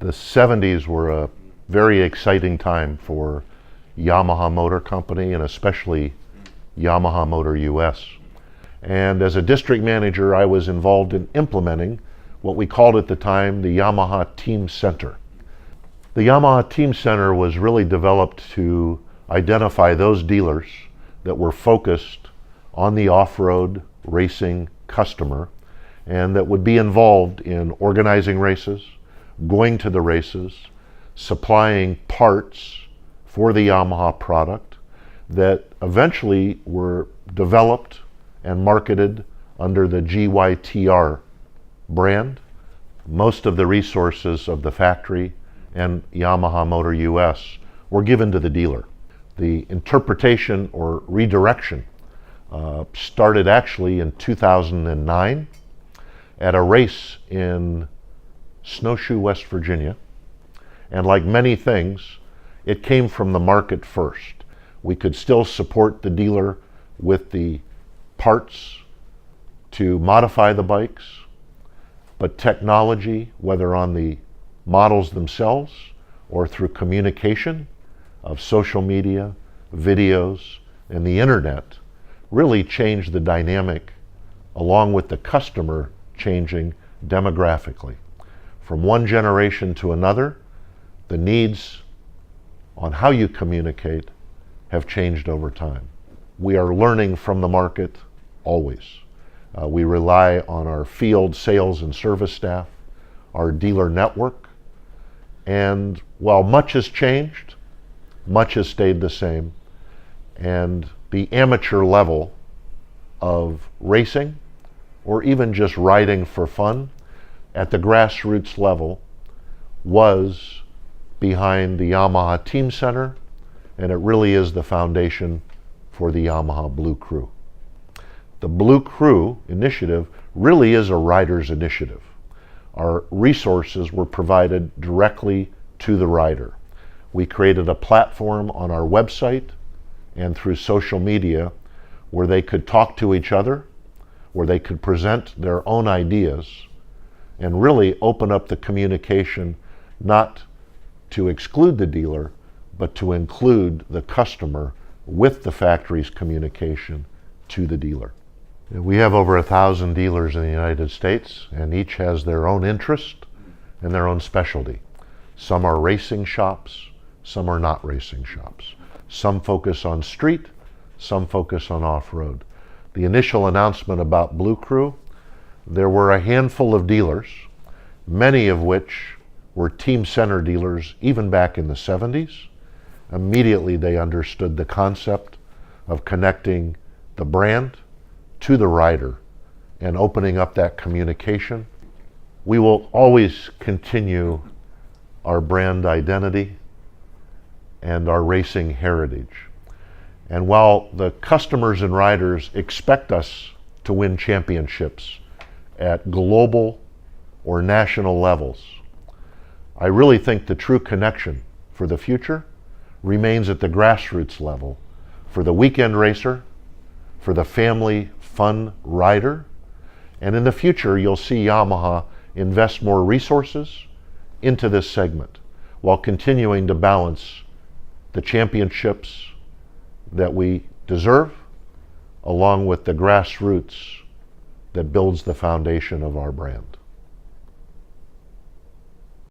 The 70s were a very exciting time for Yamaha Motor Company and especially Yamaha Motor U.S. And as a district manager, I was involved in implementing what we called at the time the Yamaha Team Center. The Yamaha Team Center was really developed to identify those dealers that were focused on the off-road racing customer and that would be involved in organizing races, going to the races, supplying parts for the Yamaha product that eventually were developed and marketed under the GYTR brand. Most of the resources of the factory and Yamaha Motor US were given to the dealer. The interpretation or redirection started actually in 2009 at a race in Snowshoe, West Virginia. And like many things, it came from the market first. We could still support the dealer with the parts to modify the bikes, but technology, whether on the models themselves or through communication of social media, videos, and the internet, really changed the dynamic along with the customer changing demographically. From one generation to another, the needs on how you communicate have changed over time. We are learning from the market always. We rely on our field sales and service staff, our dealer network, and while much has changed, much has stayed the same, and the amateur level of racing or even just riding for fun at the grassroots level was behind the Yamaha Team Center, and it really is the foundation for the Yamaha bLU. The bLU initiative really is a rider's initiative. Our resources were provided directly to the rider. We created a platform on our website and through social media where they could talk to each other, where they could present their own ideas, and really open up the communication not to exclude the dealer, but to include the customer with the factory's communication to the dealer. We have over 1,000 dealers in the United States, and each has their own interest and their own specialty. Some are racing shops, some are not racing shops. Some focus on street, some focus on off-road. The initial announcement about bLU, there were a handful of dealers, many of which were Team Center dealers even back in the 70s. Immediately they understood the concept of connecting the brand to the rider and opening up that communication. We will always continue our brand identity and our racing heritage. And while the customers and riders expect us to win championships at global or national levels, I really think the true connection for the future remains at the grassroots level for the weekend racer, for the family fun rider, and in the future you'll see Yamaha invest more resources into this segment while continuing to balance the championships that we deserve along with the grassroots that builds the foundation of our brand.